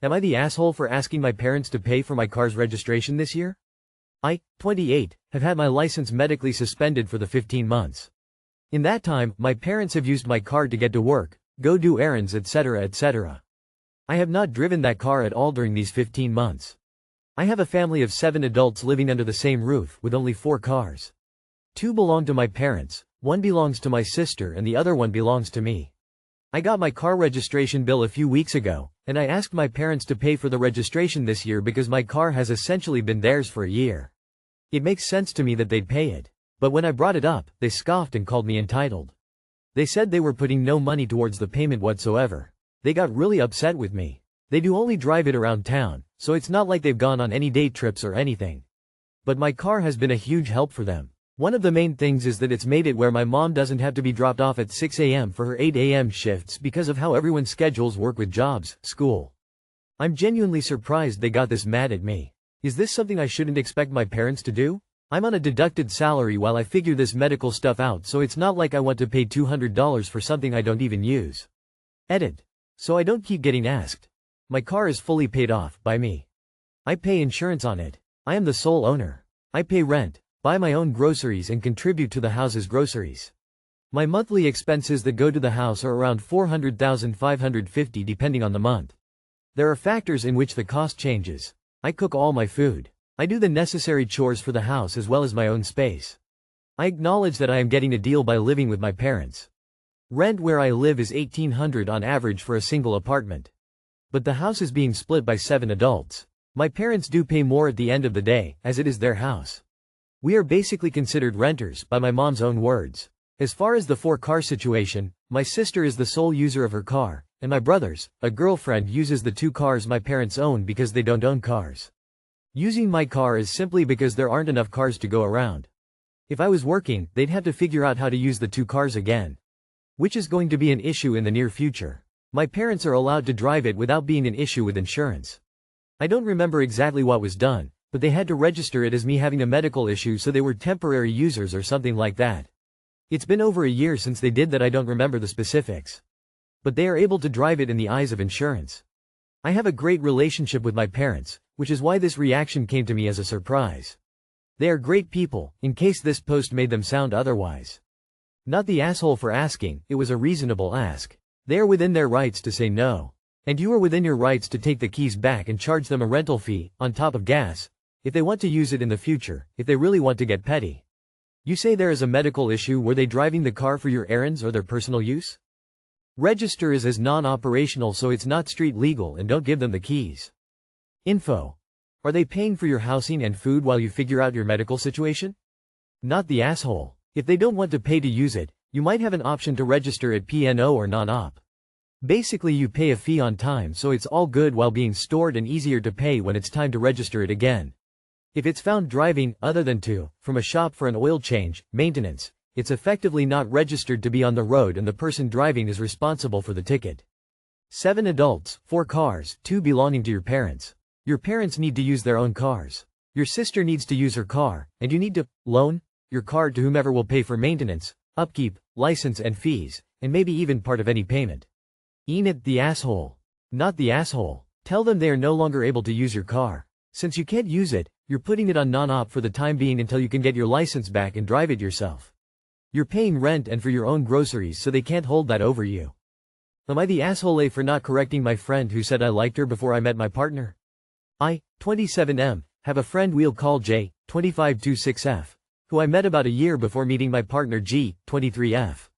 Am I the asshole for asking my parents to pay for my car's registration this year? I, 28, have had my license medically suspended for the 15 months. In that time, my parents have used my car to get to work, go do errands, etc., etc. I have not driven that car at all during these 15 months. I have a family of 7 adults living under the same roof with only 4 cars. 2 belong to my parents, 1 belongs to my sister, and the other 1 belongs to me. I got my car registration bill a few weeks ago, and I asked my parents to pay for the registration this year because my car has essentially been theirs for a year. It makes sense to me that they'd pay it. But when I brought it up, they scoffed and called me entitled. They said they were putting no money towards the payment whatsoever. They got really upset with me. They do only drive it around town, so it's not like they've gone on any day trips or anything. But my car has been a huge help for them. One of the main things is that it's made it where my mom doesn't have to be dropped off at 6 a.m. for her 8 a.m. shifts because of how everyone's schedules work with jobs, school. I'm genuinely surprised they got this mad at me. Is this something I shouldn't expect my parents to do? I'm on a deducted salary while I figure this medical stuff out, so it's not like I want to pay $200 for something I don't even use. Edit. So I don't keep getting asked. My car is fully paid off, by me. I pay insurance on it. I am the sole owner. I pay rent, buy my own groceries, and contribute to the house's groceries. My monthly expenses that go to the house are around $400,550 depending on the month. There are factors in which the cost changes. I cook all my food. I do the necessary chores for the house as well as my own space. I acknowledge that I am getting a deal by living with my parents. Rent where I live is $1,800 on average for a single apartment. But the house is being split by 7 adults. My parents do pay more at the end of the day, as it is their house. We are basically considered renters, by my mom's own words. As far as the 4-car situation, my sister is the sole user of her car, and my brothers, a girlfriend, uses the 2 cars my parents own because they don't own cars. Using my car is simply because there aren't enough cars to go around. If I was working, they'd have to figure out how to use the 2 cars again. Which is going to be an issue in the near future. My parents are allowed to drive it without being an issue with insurance. I don't remember exactly what was done, but they had to register it as me having a medical issue, so they were temporary users or something like that. It's been over a year since they did that. I don't remember the specifics. But they are able to drive it in the eyes of insurance. I have a great relationship with my parents, which is why this reaction came to me as a surprise. They are great people, in case this post made them sound otherwise. Not the asshole for asking, it was a reasonable ask. They are within their rights to say no. And you are within your rights to take the keys back and charge them a rental fee, on top of gas, if they want to use it in the future, if they really want to get petty. You say there is a medical issue. Were they driving the car for your errands or their personal use? Register is as non-operational, so it's not street legal, and don't give them the keys. Info. Are they paying for your housing and food while you figure out your medical situation? Not the asshole. If they don't want to pay to use it, you might have an option to register at P&O or non-op. Basically you pay a fee on time, so it's all good while being stored and easier to pay when it's time to register it again. If it's found driving, other than to, from a shop for an oil change, maintenance, it's effectively not registered to be on the road, and the person driving is responsible for the ticket. 7 adults, 4 cars, 2 belonging to your parents. Your parents need to use their own cars. Your sister needs to use her car, and you need to loan your car to whomever will pay for maintenance, upkeep, license and fees, and maybe even part of any payment. Ain't the asshole. Not the asshole. Tell them they are no longer able to use your car. Since you can't use it, you're putting it on non-op for the time being until you can get your license back and drive it yourself. You're paying rent and for your own groceries, so they can't hold that over you. Am I the asshole for not correcting my friend who said I liked her before I met my partner? I, 27M, have a friend we'll call J, 2526F, who I met about a year before meeting my partner G, 23F.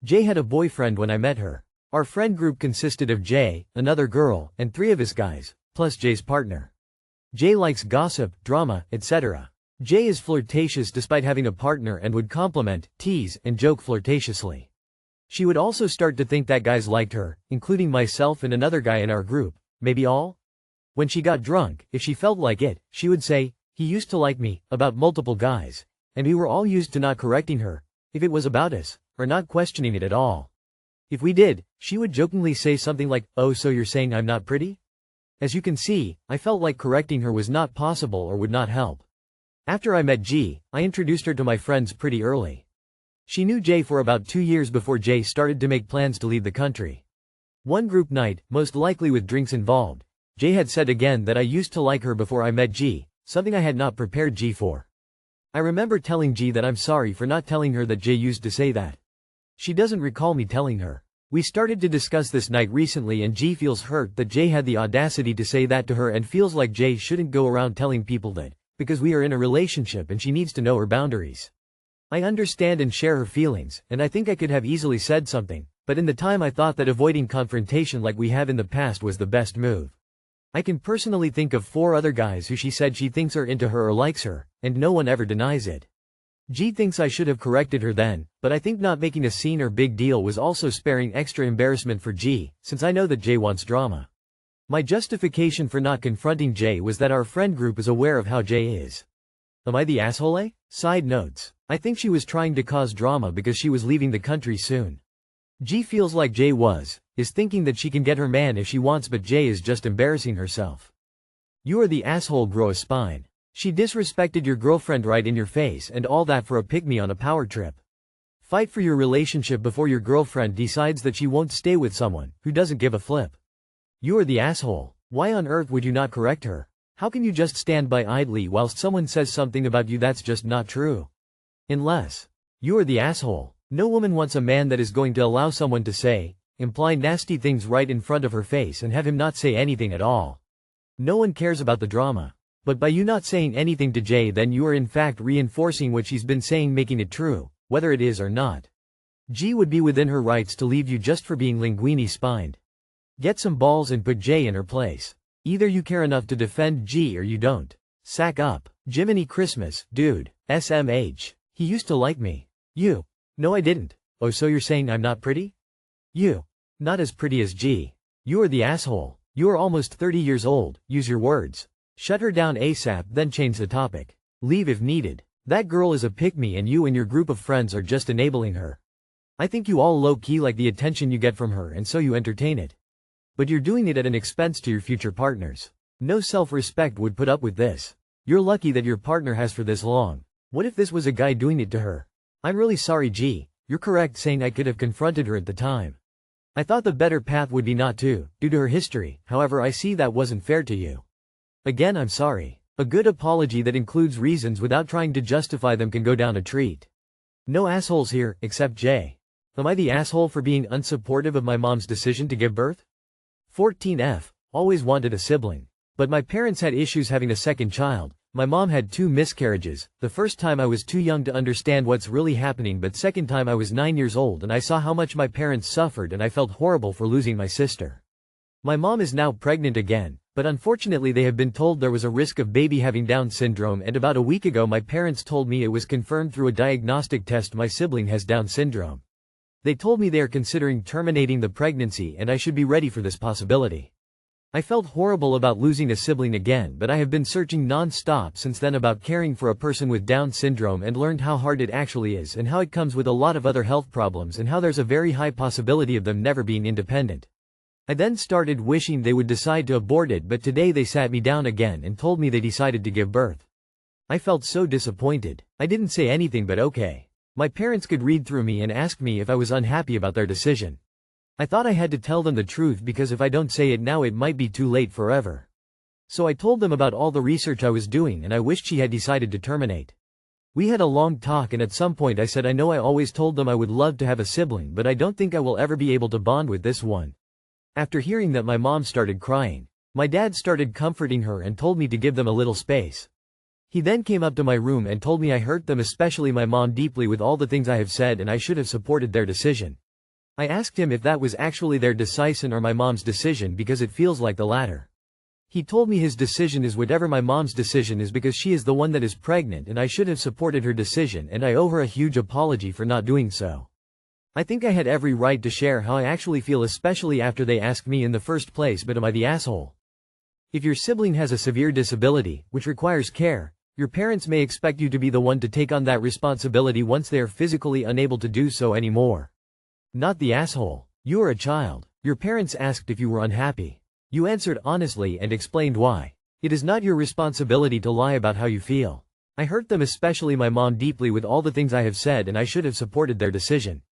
J had a boyfriend when I met her. Our friend group consisted of J, another girl, and 3 of us guys, plus J's partner. J likes gossip, drama, etc. J is flirtatious despite having a partner and would compliment, tease, and joke flirtatiously. She would also start to think that guys liked her, including myself and another guy in our group, maybe all? When she got drunk, if she felt like it, she would say, "He used to like me," about multiple guys, and we were all used to not correcting her, if it was about us, or not questioning it at all. If we did, she would jokingly say something like, "Oh, so you're saying I'm not pretty?" As you can see, I felt like correcting her was not possible or would not help. After I met G, I introduced her to my friends pretty early. She knew J for about 2 years before J started to make plans to leave the country. One group night, most likely with drinks involved, Jay had said again that I used to like her before I met G, something I had not prepared G for. I remember telling G that I'm sorry for not telling her that Jay used to say that. She doesn't recall me telling her. We started to discuss this night recently and G feels hurt that Jay had the audacity to say that to her and feels like Jay shouldn't go around telling people that, because we are in a relationship and she needs to know her boundaries. I understand and share her feelings, and I think I could have easily said something, but in the time I thought that avoiding confrontation like we have in the past was the best move. I can personally think of 4 other guys who she said she thinks are into her or likes her, and no one ever denies it. G thinks I should have corrected her then, but I think not making a scene or big deal was also sparing extra embarrassment for G, since I know that Jay wants drama. My justification for not confronting Jay was that our friend group is aware of how Jay is. Am I the asshole, eh? Side notes. I think she was trying to cause drama because she was leaving the country soon. G feels like Jay is thinking that she can get her man if she wants, but Jay is just embarrassing herself. You are the asshole, grow a spine. She disrespected your girlfriend right in your face and all that for a pick-me on a power trip. Fight for your relationship before your girlfriend decides that she won't stay with someone who doesn't give a flip. You are the asshole. Why on earth would you not correct her? How can you just stand by idly whilst someone says something about you that's just not true? Unless you are the asshole. No woman wants a man that is going to allow someone to say, imply nasty things right in front of her face and have him not say anything at all. No one cares about the drama. But by you not saying anything to Jay, then you are in fact reinforcing what she's been saying, making it true, whether it is or not. G would be within her rights to leave you just for being linguini-spined. Get some balls and put Jay in her place. Either you care enough to defend G or you don't. Sack up. Jiminy Christmas, dude. SMH. He used to like me. You. No, I didn't. Oh, so you're saying I'm not pretty? You. Not as pretty as G. You are the asshole. You are almost 30 years old. Use your words. Shut her down ASAP, then change the topic. Leave if needed. That girl is a pick-me and you and your group of friends are just enabling her. I think you all low-key like the attention you get from her and so you entertain it. But you're doing it at an expense to your future partners. No self-respect would put up with this. You're lucky that your partner has for this long. What if this was a guy doing it to her? I'm really sorry, G. You're correct saying I could have confronted her at the time. I thought the better path would be not to, due to her history, however I see that wasn't fair to you. Again, I'm sorry. A good apology that includes reasons without trying to justify them can go down a treat. No assholes here, except Jay. Am I the asshole for being unsupportive of my mom's decision to give birth? 14F. Always wanted a sibling. But my parents had issues having a second child. My mom had 2 miscarriages. The first time I was too young to understand what's really happening, but second time I was 9 years old and I saw how much my parents suffered and I felt horrible for losing my sister. My mom is now pregnant again, but unfortunately they have been told there was a risk of baby having Down syndrome, and about a week ago my parents told me it was confirmed through a diagnostic test my sibling has Down syndrome. They told me they are considering terminating the pregnancy and I should be ready for this possibility. I felt horrible about losing a sibling again, but I have been searching non-stop since then about caring for a person with Down syndrome and learned how hard it actually is and how it comes with a lot of other health problems and how there's a very high possibility of them never being independent. I then started wishing they would decide to abort it, but today they sat me down again and told me they decided to give birth. I felt so disappointed. I didn't say anything, but okay. My parents could read through me and ask me if I was unhappy about their decision. I thought I had to tell them the truth because if I don't say it now it might be too late forever. So I told them about all the research I was doing and I wished she had decided to terminate. We had a long talk and at some point I said I know I always told them I would love to have a sibling, but I don't think I will ever be able to bond with this one. After hearing that, my mom started crying. My dad started comforting her and told me to give them a little space. He then came up to my room and told me I hurt them, especially my mom, deeply with all the things I have said and I should have supported their decision. I asked him if that was actually their decision or my mom's decision because it feels like the latter. He told me his decision is whatever my mom's decision is because she is the one that is pregnant and I should have supported her decision and I owe her a huge apology for not doing so. I think I had every right to share how I actually feel, especially after they asked me in the first place, but am I the asshole? If your sibling has a severe disability, which requires care, your parents may expect you to be the one to take on that responsibility once they are physically unable to do so anymore. Not the asshole. You are a child. Your parents asked if you were unhappy. You answered honestly and explained why. It is not your responsibility to lie about how you feel. I hurt them, especially my mom, deeply with all the things I have said and I should have supported their decision.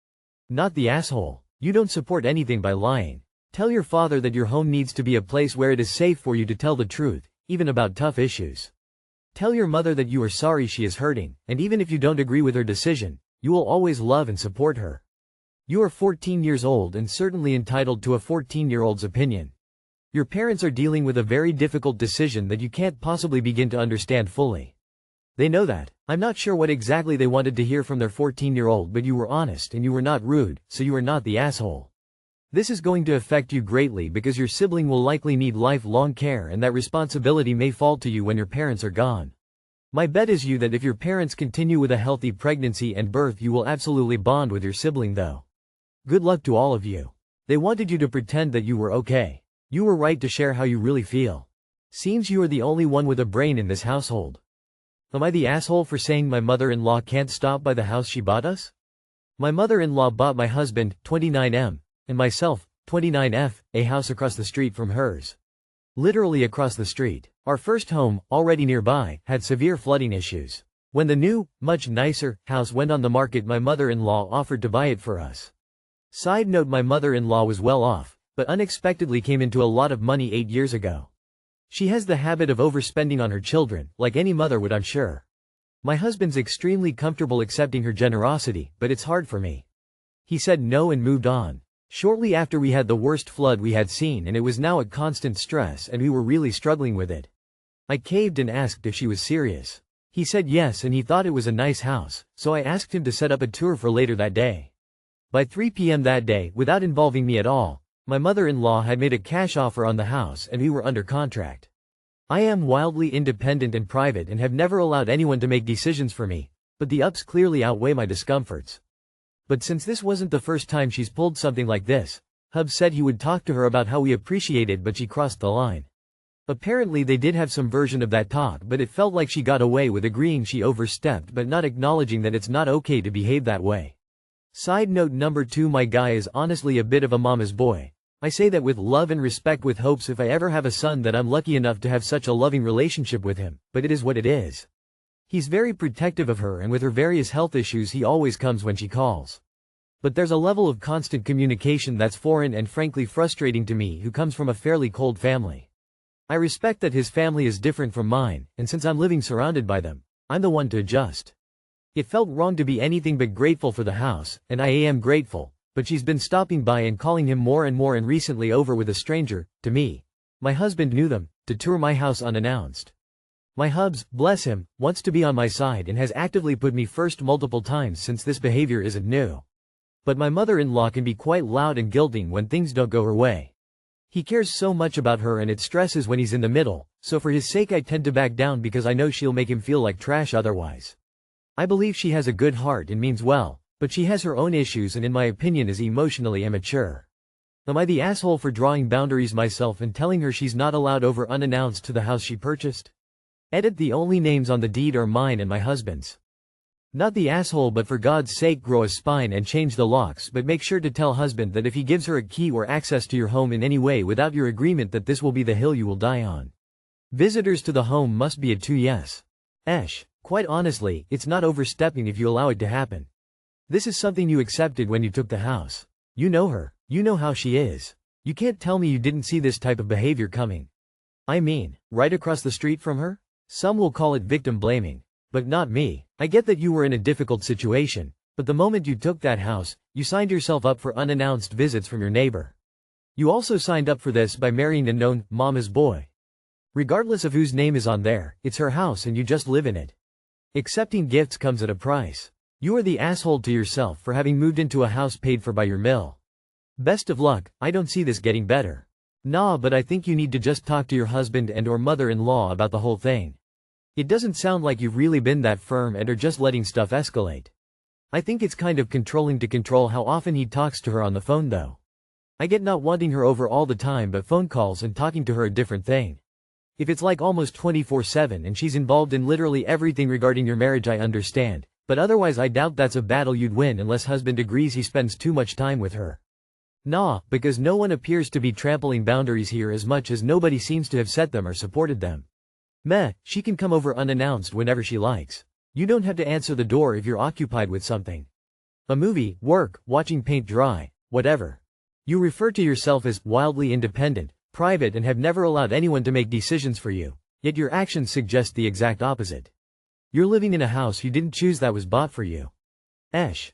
Not the asshole. You don't support anything by lying. Tell your father that your home needs to be a place where it is safe for you to tell the truth, even about tough issues. Tell your mother that you are sorry she is hurting, and even if you don't agree with her decision, you will always love and support her. You are 14 years old and certainly entitled to a 14-year-old's opinion. Your parents are dealing with a very difficult decision that you can't possibly begin to understand fully. They know that. I'm not sure what exactly they wanted to hear from their 14-year-old, but you were honest and you were not rude, so you are not the asshole. This is going to affect you greatly because your sibling will likely need lifelong care and that responsibility may fall to you when your parents are gone. My bet is you that if your parents continue with a healthy pregnancy and birth, you will absolutely bond with your sibling though. Good luck to all of you. They wanted you to pretend that you were okay. You were right to share how you really feel. Seems you are the only one with a brain in this household. Am I the asshole for saying my mother-in-law can't stop by the house she bought us? My mother-in-law bought my husband, 29M, and myself, 29F, a house across the street from hers. Literally across the street. Our first home, already nearby, had severe flooding issues. When the new, much nicer, house went on the market, my mother-in-law offered to buy it for us. Side note, my mother-in-law was well off, but unexpectedly came into a lot of money 8 years ago. She has the habit of overspending on her children, like any mother would, I'm sure. My husband's extremely comfortable accepting her generosity, but it's hard for me. He said no and moved on. Shortly after we had the worst flood we had seen, and it was now a constant stress and we were really struggling with it. I caved and asked if she was serious. He said yes and he thought it was a nice house, so I asked him to set up a tour for later that day. By 3 p.m. that day, without involving me at all, my mother-in-law had made a cash offer on the house and we were under contract. I am wildly independent and private and have never allowed anyone to make decisions for me, but the ups clearly outweigh my discomforts. But since this wasn't the first time she's pulled something like this, Hub said he would talk to her about how we appreciated, but she crossed the line. Apparently they did have some version of that talk, but it felt like she got away with agreeing she overstepped but not acknowledging that it's not okay to behave that way. Side note number 2, my guy is honestly a bit of a mama's boy. I say that with love and respect, with hopes if I ever have a son that I'm lucky enough to have such a loving relationship with him, but it is what it is. He's very protective of her, and with her various health issues he always comes when she calls. But there's a level of constant communication that's foreign and frankly frustrating to me, who comes from a fairly cold family. I respect that his family is different from mine, and since I'm living surrounded by them, I'm the one to adjust. It felt wrong to be anything but grateful for the house, and I am grateful, but she's been stopping by and calling him more and more, and recently over with a stranger, to me. My husband knew them, to tour my house unannounced. My hubs, bless him, wants to be on my side and has actively put me first multiple times since this behavior isn't new. But my mother-in-law can be quite loud and guilting when things don't go her way. He cares so much about her and it stresses when he's in the middle, so for his sake I tend to back down because I know she'll make him feel like trash otherwise. I believe she has a good heart and means well, but she has her own issues and in my opinion is emotionally immature. Am I the asshole for drawing boundaries myself and telling her she's not allowed over unannounced to the house she purchased? Edit: the only names on the deed are mine and my husband's. Not the asshole, but for God's sake grow a spine and change the locks, but make sure to tell husband that if he gives her a key or access to your home in any way without your agreement, that this will be the hill you will die on. Visitors to the home must be a 2 yes. Esh. Quite honestly, it's not overstepping if you allow it to happen. This is something you accepted when you took the house. You know her. You know how she is. You can't tell me you didn't see this type of behavior coming. I mean, right across the street from her? Some will call it victim blaming. But not me. I get that you were in a difficult situation, but the moment you took that house, you signed yourself up for unannounced visits from your neighbor. You also signed up for this by marrying a known mama's boy. Regardless of whose name is on there, it's her house and you just live in it. Accepting gifts comes at a price. You are the asshole to yourself for having moved into a house paid for by your mill. Best of luck. I don't see this getting better. Nah, but I think you need to just talk to your husband and or mother-in-law about the whole thing. It doesn't sound like you've really been that firm and are just letting stuff escalate. I think it's kind of controlling to control how often he talks to her on the phone though. I get not wanting her over all the time, but phone calls and talking to her a different thing. If it's like almost 24/7 and she's involved in literally everything regarding your marriage, I understand, but otherwise I doubt that's a battle you'd win unless husband agrees he spends too much time with her. Nah, because no one appears to be trampling boundaries here as much as nobody seems to have set them or supported them. Meh, she can come over unannounced whenever she likes. You don't have to answer the door if you're occupied with something. A movie, work, watching paint dry, whatever. You refer to yourself as wildly independent, private, and have never allowed anyone to make decisions for you, yet your actions suggest the exact opposite. You're living in a house you didn't choose that was bought for you. Esh.